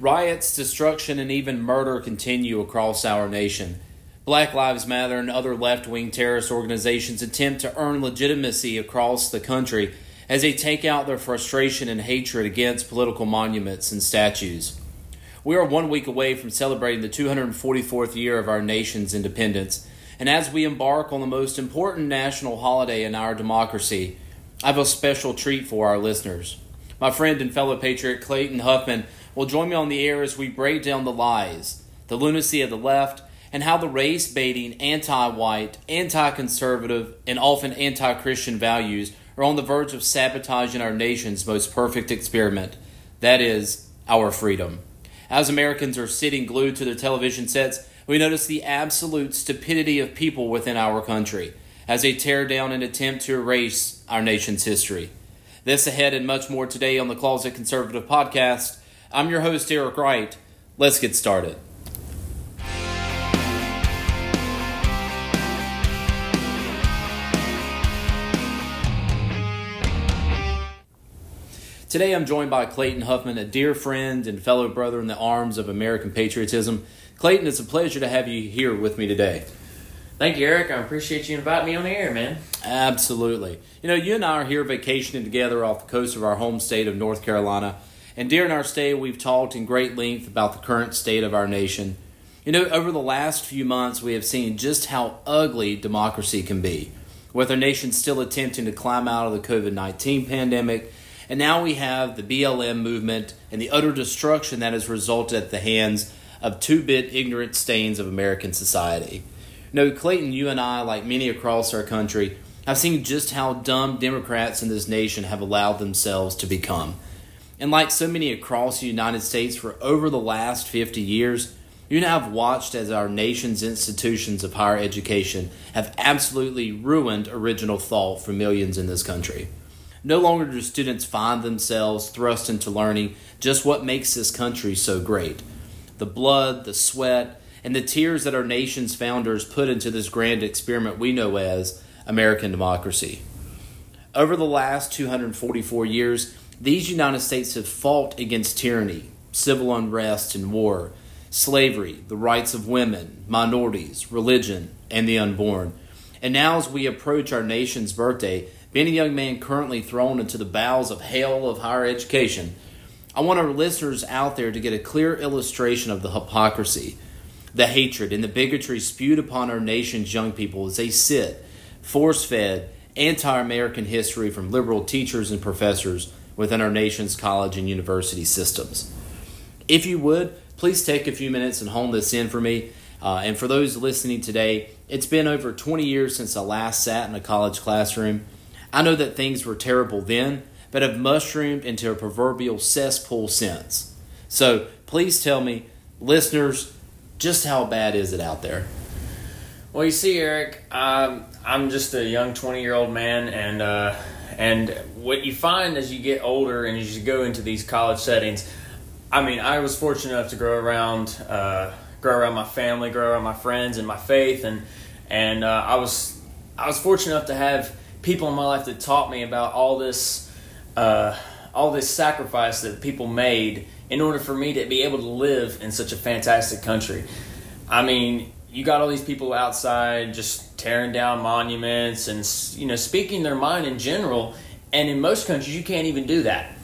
Riots, destruction, and even murder continue across our nation. Black Lives Matter and other left-wing terrorist organizations attempt to earn legitimacy across the country as they take out their frustration and hatred against political monuments and statues. We are 1 week away from celebrating the 244th year of our nation's independence, and as we embark on the most important national holiday in our democracy, I have a special treat for our listeners. My friend and fellow patriot Clayton Huffman will join me on the air as we break down the lies, the lunacy of the left, and how the race-baiting, anti-white, anti-conservative, and often anti-Christian values are on the verge of sabotaging our nation's most perfect experiment, that is, our freedom. As Americans are sitting glued to their television sets, we notice the absolute stupidity of people within our country as they tear down and attempt to erase our nation's history. This ahead and much more today on the Closet Conservative Podcast. I'm your host, Eric Wright. Let's get started. Today I'm joined by Clayton Huffman, a dear friend and fellow brother in the arms of American patriotism. Clayton, it's a pleasure to have you here with me today. Thank you, Eric. I appreciate you inviting me on the air, man. Absolutely. You and I are here vacationing together off the coast of our home state of North Carolina. And during our stay, we've talked in great length about the current state of our nation. Over the last few months, we have seen just how ugly democracy can be, with our nation still attempting to climb out of the COVID-19 pandemic. And now we have the BLM movement and the utter destruction that has resulted at the hands of two-bit ignorant stains of American society. Clayton, you and I, like many across our country, have seen just how dumb Democrats in this nation have allowed themselves to become. And like so many across the United States for over the last 50 years, you now have watched as our nation's institutions of higher education have absolutely ruined original thought for millions in this country. No longer do students find themselves thrust into learning just what makes this country so great. The blood, the sweat, and the tears that our nation's founders put into this grand experiment we know as American democracy. Over the last 244 years, these United States have fought against tyranny, civil unrest and war, slavery, the rights of women, minorities, religion, and the unborn. And now as we approach our nation's birthday, being a young man currently thrown into the bowels of hell of higher education, I want our listeners out there to get a clear illustration of the hypocrisy, the hatred, and the bigotry spewed upon our nation's young people as they sit, force-fed, anti-American history from liberal teachers and professors within our nation's college and university systems. If you would, please take a few minutes and hone this in for me. And for those listening today, it's been over 20 years since I last sat in a college classroom. I know that things were terrible then, but have mushroomed into a proverbial cesspool since. So please tell me, listeners, just how bad is it out there? Well, you see, Eric, I'm just a young 20-year-old man, and what you find as you get older and as you go into these college settings, I was fortunate enough to grow around my family, grow around my friends and my faith, and I was fortunate enough to have people in my life that taught me about all this sacrifice that people made in order for me to be able to live in such a fantastic country. You got all these people outside just tearing down monuments and, speaking their mind in general. And in most countries, you can't even do that.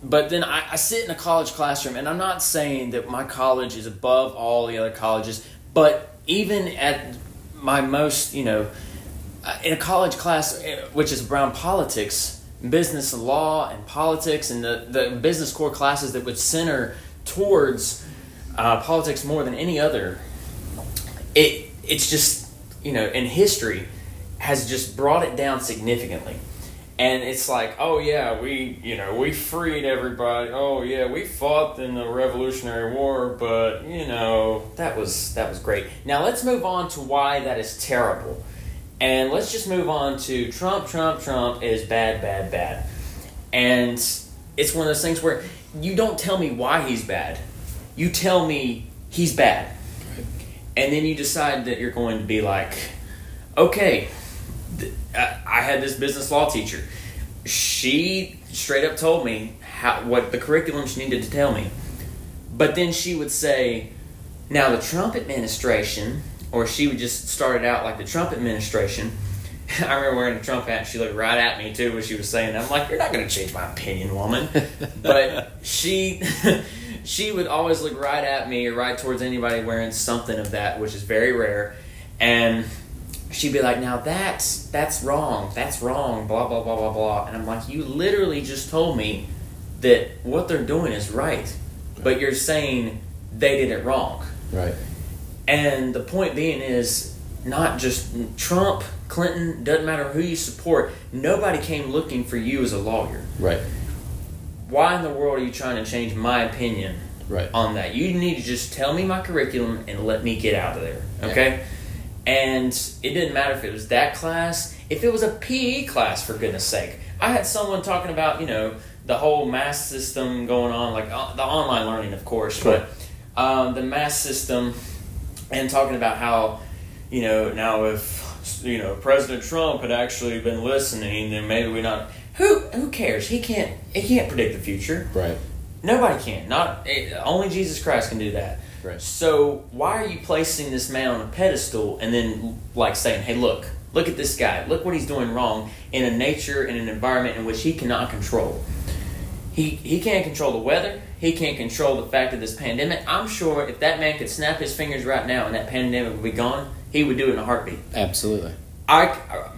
But then I sit in a college classroom, and I'm not saying that my college is above all the other colleges, but even at my most, in a college class, which is around politics, business and law and politics, and the business core classes that would center towards politics more than any other, it's just, in history has just brought it down significantly. And it's like, oh yeah, we freed everybody. Oh yeah, we fought in the Revolutionary War, but that was great. Now let's move on to why that is terrible. And let's just move on to Trump is bad. And it's one of those things where you don't tell me why he's bad. You tell me he's bad. And then you decide that you're going to be like, okay, I had this business law teacher. She straight up told me what the curriculum she needed to tell me. But then she would say, now the Trump administration, or she would just start it out like the Trump administration. I remember wearing a Trump hat, and she looked right at me, too, when she was saying that. I'm like, you're not going to change my opinion, woman. But she would always look right at me or right towards anybody wearing something of that, which is very rare. And she'd be like, now that's wrong, blah, blah, blah, blah, blah. And I'm like, you literally just told me that what they're doing is right, but you're saying they did it wrong. Right. And the point being is, not just Trump, Clinton, doesn't matter who you support, nobody came looking for you as a lawyer. Right. Why in the world are you trying to change my opinion on that? You need to just tell me my curriculum and let me get out of there, okay? Yeah. And it didn't matter if it was that class, if it was a PE class, for goodness sake. I had someone talking about, the whole math system going on, like the online learning, of course, but the math system, and talking about how, now if, President Trump had actually been listening, then maybe we not. Who cares? He can't predict the future. Right. Nobody can. Only Jesus Christ can do that. Right. So why are you placing this man on a pedestal and then saying, hey, look at this guy. Look what he's doing wrong in a nature, in an environment in which he cannot control. He can't control the weather. He can't control the fact of this pandemic. I'm sure if that man could snap his fingers right now and that pandemic would be gone, he would do it in a heartbeat. Absolutely.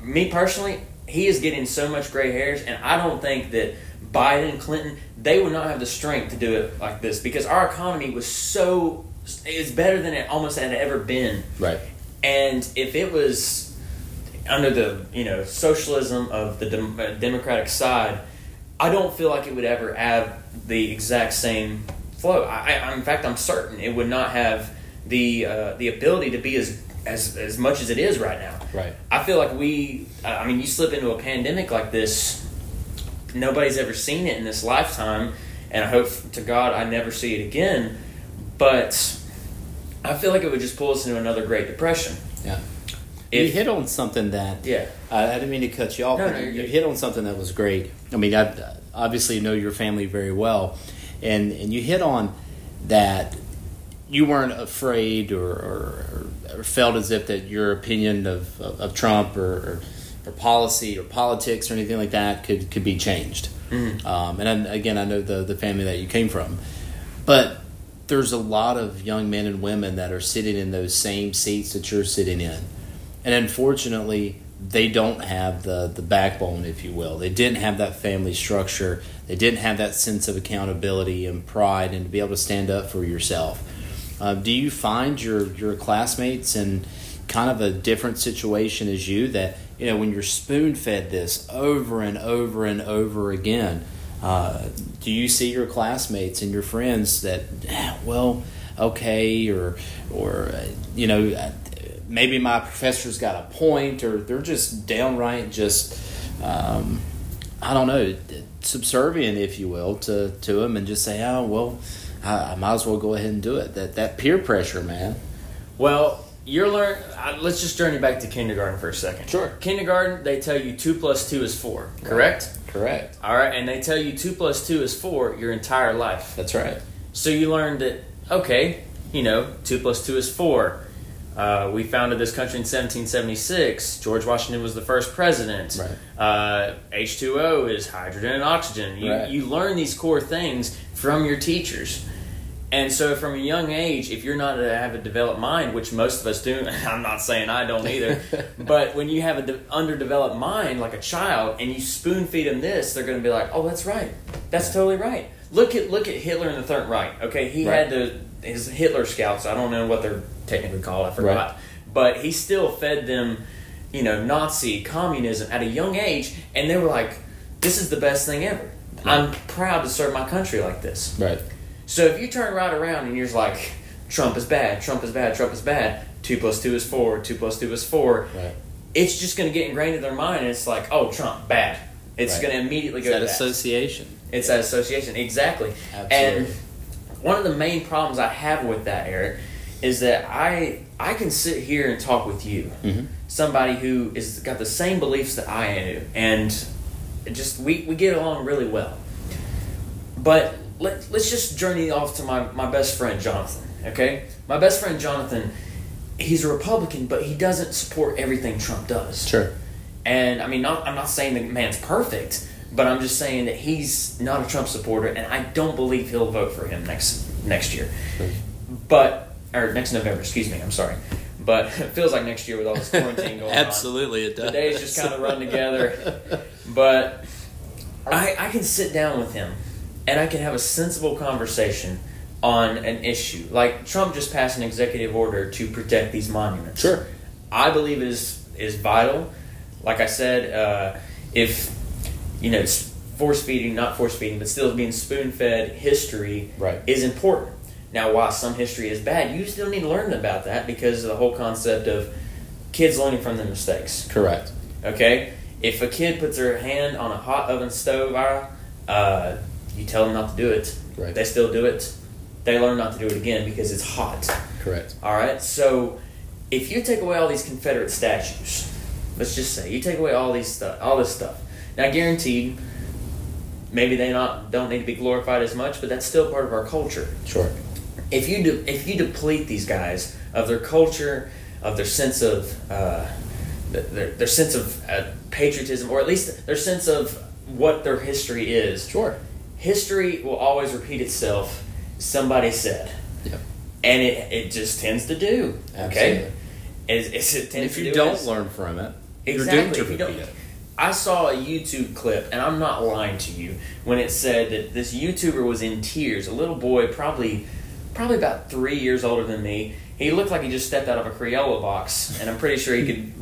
Me personally, he is getting so much gray hairs, and I don't think that Biden and Clinton, they would not have the strength to do it like this, because our economy it's better than it almost had ever been. Right. And if it was under the socialism of the Democratic side, I don't feel like it would ever have the exact same flow. In fact, I'm certain it would not have the ability to be as much as it is right now. Right. I feel like you slip into a pandemic like this, nobody's ever seen it in this lifetime, and I hope to God I never see it again. But I feel like it would just pull us into another Great Depression. Yeah. You hit on something that... Yeah. I didn't mean to cut you off, but you hit on something that was great. I mean, I obviously know your family very well, and you hit on that you weren't afraid or felt as if that your opinion of Trump or policy or politics or anything like that could be changed. Mm-hmm. And again, I know the family that you came from. But there's a lot of young men and women that are sitting in those same seats that you're sitting in. And unfortunately, they don't have the backbone, if you will. They didn't have that family structure. They didn't have that sense of accountability and pride and to be able to stand up for yourself. Do you find your classmates in kind of a different situation as you, that, when you're spoon-fed this over and over and over again, do you see your classmates and your friends that, okay, or maybe my professor's got a point, or they're just downright subservient, if you will, to them, and just say, I might as well go ahead and do it. That peer pressure, man. Well, let's just journey back to kindergarten for a second. Sure. Kindergarten, they tell you 2 + 2 is 4, correct? Right. Correct. All right, and they tell you 2 + 2 is 4 your entire life. That's right. So you learned that, 2 + 2 is 4. We founded this country in 1776. George Washington was the first president. Right. H2O is hydrogen and oxygen. You learn these core things from your teachers. And so from a young age, if you're not to have a developed mind, which most of us do, I'm not saying I don't either, but when you have an underdeveloped mind like a child and you spoon feed them this, they're going to be like, oh, that's right. That's totally right. Look at Hitler in the Third Reich. Okay, he had his Hitler Scouts. I don't know what they're technically called. I forgot. Right. But he still fed them, Nazi, communism at a young age, and they were like, this is the best thing ever. Right. I'm proud to serve my country like this. Right. So if you turn right around and you're just like, Trump is bad, Trump is bad, Trump is bad, 2 + 2 is 4, 2 + 2 is 4, right. It's just going to get ingrained in their mind, and it's like, oh, Trump, bad. It's going to immediately go to that. It's that association. It's that association, exactly. Absolutely. And one of the main problems I have with that, Eric, is that I can sit here and talk with you, mm-hmm. somebody who is got the same beliefs that I do, and just we get along really well. But let's just journey off to my best friend, Jonathan, okay? My best friend, Jonathan, he's a Republican, but he doesn't support everything Trump does. Sure. And, I mean, I'm not saying the man's perfect, but I'm just saying that he's not a Trump supporter, and I don't believe he'll vote for him next year. Or next November, excuse me, I'm sorry. But it feels like next year with all this quarantine going on. Absolutely, it does. The days just kind of run together. But I can sit down with him, and I can have a sensible conversation on an issue. Like, Trump just passed an executive order to protect these monuments. Sure. I believe it is vital. Like I said, if, it's not force feeding, but still being spoon-fed history is important. Now, while some history is bad, you still need to learn about that because of the whole concept of kids learning from their mistakes. Correct. Okay? If a kid puts their hand on a hot oven stove, you tell them not to do it. Right. They still do it. They learn not to do it again because it's hot. Correct. All right? So, if you take away all these Confederate statues, let's just say, you take away all this stuff. Now, guaranteed, maybe they don't need to be glorified as much, but that's still part of our culture. Sure. If you deplete these guys of their culture, of their sense of their sense of patriotism, or at least their sense of what their history is. Sure. History will always repeat itself. Somebody said. Yep. And it just tends to do. Okay. Absolutely. And if you don't learn from it, exactly. You're doomed to repeat it. I saw a YouTube clip, and I'm not lying to you, when it said that this YouTuber was in tears. A little boy, probably about 3 years older than me. He looked like he just stepped out of a Crayola box, and I'm pretty sure he could,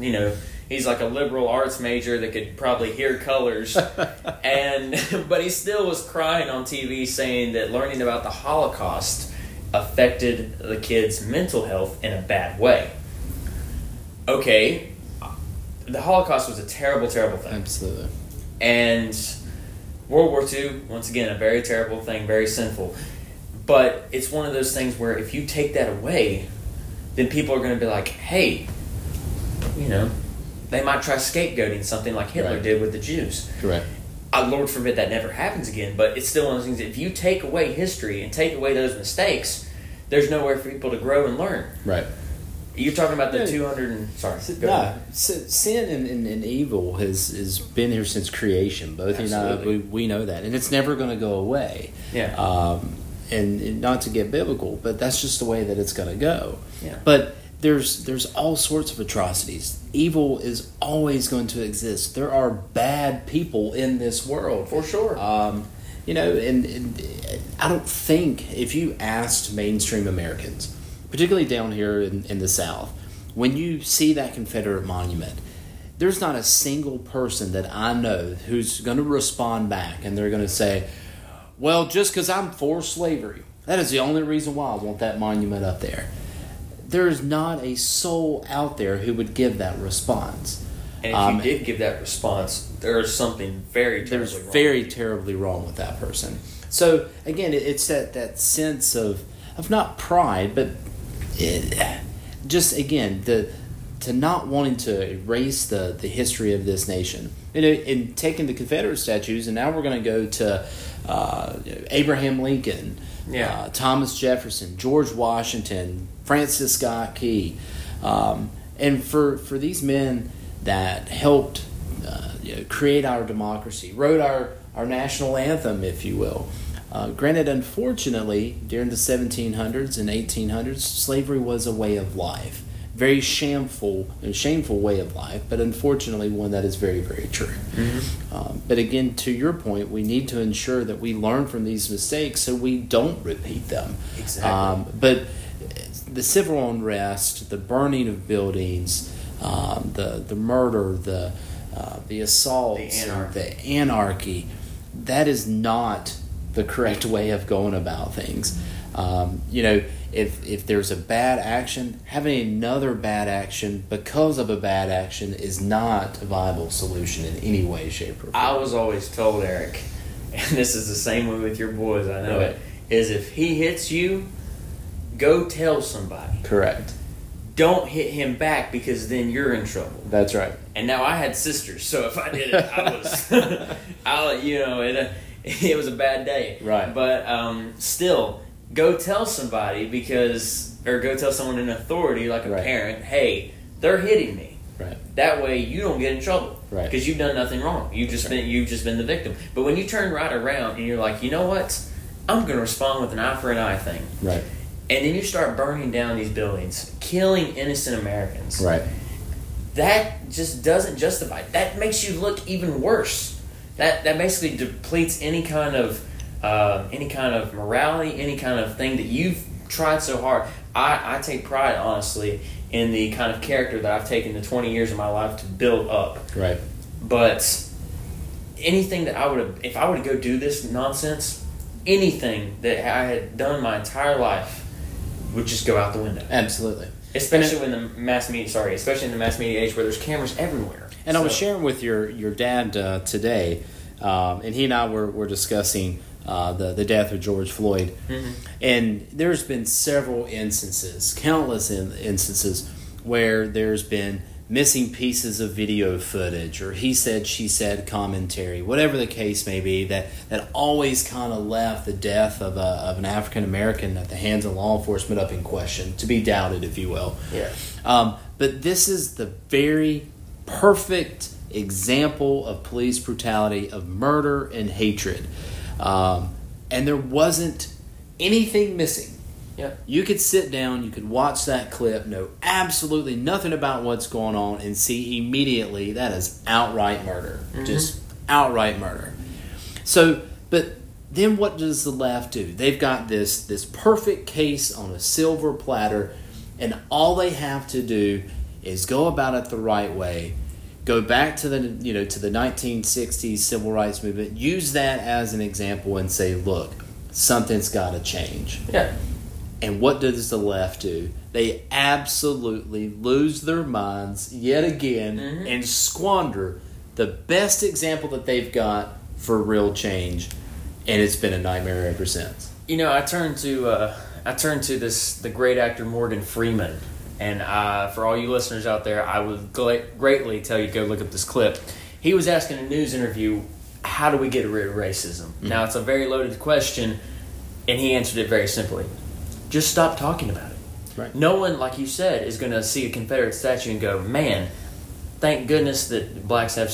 he's like a liberal arts major that could probably hear colors. But he still was crying on TV saying that learning about the Holocaust affected the kid's mental health in a bad way. Okay, the Holocaust was a terrible, terrible thing. Absolutely. And World War II, once again, a very terrible thing, very sinful. But it's one of those things where if you take that away, then people are going to be like, hey, they might try scapegoating something like Hitler did with the Jews. Correct. Lord forbid that never happens again, but it's still one of those things that if you take away history and take away those mistakes, there's nowhere for people to grow and learn. Right. You're talking about the 200 and... Sorry. Sin and evil has been here since creation. Both you and I, we know that. And it's never going to go away. Yeah. And not to get biblical, but that's just the way that it's going to go. Yeah. But there's all sorts of atrocities. Evil is always going to exist. There are bad people in this world. For sure. And I don't think if you asked mainstream Americans, particularly down here in the South, when you see that Confederate monument, there's not a single person that I know who's going to respond back and they're going to say, well, just because I'm for slavery, that is the only reason why I want that monument up there. There is not a soul out there who would give that response. And if you did give that response, there's something very terribly wrong with that person. So, again, it's that sense of not pride, but to not wanting to erase the history of this nation. In taking the Confederate statues, and now we're going to go to Abraham Lincoln, Thomas Jefferson, George Washington, Francis Scott Key, and for these men that helped create our democracy, wrote our national anthem, if you will. Granted, unfortunately, during the 1700s and 1800s, slavery was a way of life. Very shameful way of life, but unfortunately one that is very, very true. Mm-hmm. But again, to your point, we need to ensure that we learn from these mistakes so we don't repeat them. Exactly. But the civil unrest, the burning of buildings, the murder, the assaults, the anarchy, that is not the correct way of going about things. If there's a bad action, having another bad action because of a bad action is not a viable solution in any way, shape, or form. I was always told, Eric, and this is the same way with your boys, I know it, is if he hits you, go tell somebody. Correct. Don't hit him back because then you're in trouble. That's right. And now I had sisters, so if I did it, I was, it was a bad day. Right. But still, go tell somebody or go tell someone in authority, like a parent, hey, they're hitting me. Right. That way you don't get in trouble. Right. Because you've done nothing wrong. You've just been the victim. But when you turn right around and you're like, you know what? I'm going to respond with an eye for an eye thing. Right. And then you start burning down these buildings, killing innocent Americans. Right. That just doesn't justify. That makes you look even worse. That basically depletes any kind of morality, any kind of thing that you've tried so hard. I take pride, honestly, in the kind of character that I've taken the 20 years of my life to build up. Right. But anything that if I were to go do this nonsense, anything that I had done my entire life would just go out the window. Absolutely. Especially in the mass media age where there's cameras everywhere. And I was sharing with your dad today, and he and I were discussing the death of George Floyd. Mm-hmm. And there's been several instances, countless instances, where there's been missing pieces of video footage or he said, she said commentary, whatever the case may be, that always kind of left the death of an African American at the hands of law enforcement up in question, to be doubted, if you will. Yeah. But this is the very perfect example of police brutality, of murder and hatred. And there wasn't anything missing. Yeah. You could sit down, you could watch that clip, know absolutely nothing about what's going on, and see immediately that is outright murder. Mm-hmm. Just outright murder. So, but then what does the left do? They've got this perfect case on a silver platter, and all they have to do is go about it the right way. Go back to the 1960s civil rights movement. Use that as an example and say, look, something's got to change. Yeah. And what does the left do? They absolutely lose their minds yet again, mm-hmm. and squander the best example that they've got for real change, and it's been a nightmare ever since. You know, I turned to the great actor Morgan Freeman. And for all you listeners out there, I would greatly tell you to go look up this clip. He was asking in a news interview, how do we get rid of racism? Mm-hmm. Now, it's a very loaded question, and he answered it very simply. Just stop talking about it. Right. No one, like you said, is going to see a Confederate statue and go, man, thank goodness that blacks were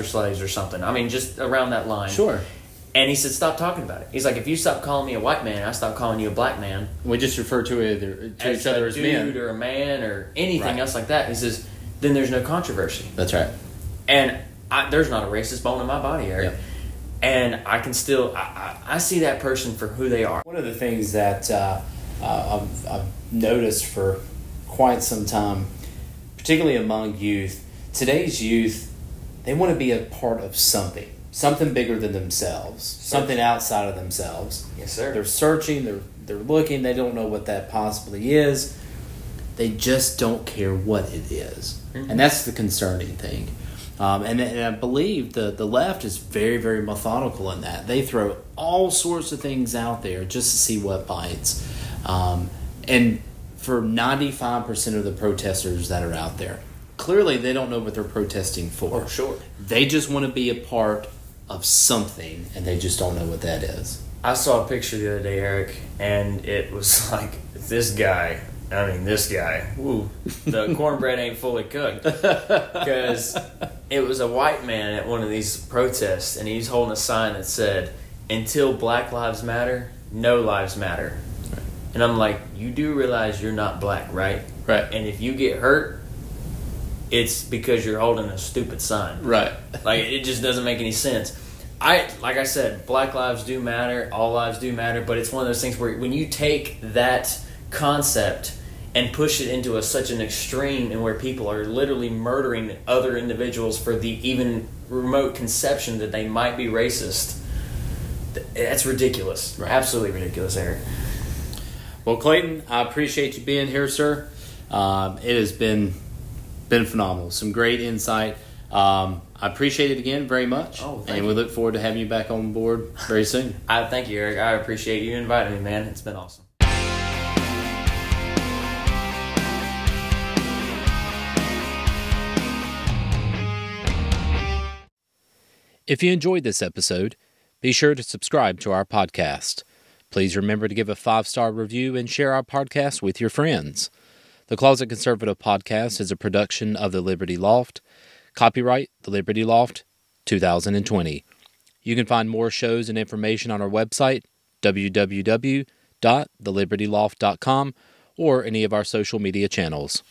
slaves or something. I mean, just around that line. Sure. And he said, stop talking about it. He's like, if you stop calling me a white man, I stop calling you a black man. We just refer to each other as men. A dude or a man or anything else like that. He says, then there's no controversy. That's right. And there's not a racist bone in my body, Eric. Yep. And I can still, I see that person for who they are. One of the things that I've noticed for quite some time, particularly among youth, today's youth, they want to be a part of something bigger than themselves, something outside of themselves. Yes, sir. They're searching, they're looking, they don't know what that possibly is. They just don't care what it is. Mm-hmm. And that's the concerning thing. And I believe the left is very, very methodical in that. They throw all sorts of things out there just to see what bites. And for 95% of the protesters that are out there, clearly they don't know what they're protesting for. Oh, sure. They just want to be a part of something, and they just don't know what that is. I saw a picture the other day, Eric, and it was like, this guy, woo, the cornbread ain't fully cooked. Because it was a white man at one of these protests, and he's holding a sign that said, until Black Lives Matter, no lives matter. Right. And I'm like, you do realize you're not black, right? Right. And if you get hurt, it's because you're holding a stupid sign. Right. Like, it just doesn't make any sense. Like I said, black lives do matter, all lives do matter, but it's one of those things where when you take that concept and push it into such an extreme, and where people are literally murdering other individuals for the even remote conception that they might be racist, that's ridiculous. Right. Absolutely ridiculous, Eric. Well, Clayton, I appreciate you being here, sir. It has been phenomenal. Some great insight. I appreciate it again very much. Oh, thank you. And we look forward to having you back on board very soon. Thank you, Eric. I appreciate you inviting me, man. It's been awesome. If you enjoyed this episode, Be sure to subscribe to our podcast. Please remember to give a 5-star review and share our podcast with your friends. The Closet Conservative Podcast is a production of the Liberty Loft. Copyright The Liberty Loft, 2020. You can find more shows and information on our website, www.thelibertyloft.com, or any of our social media channels.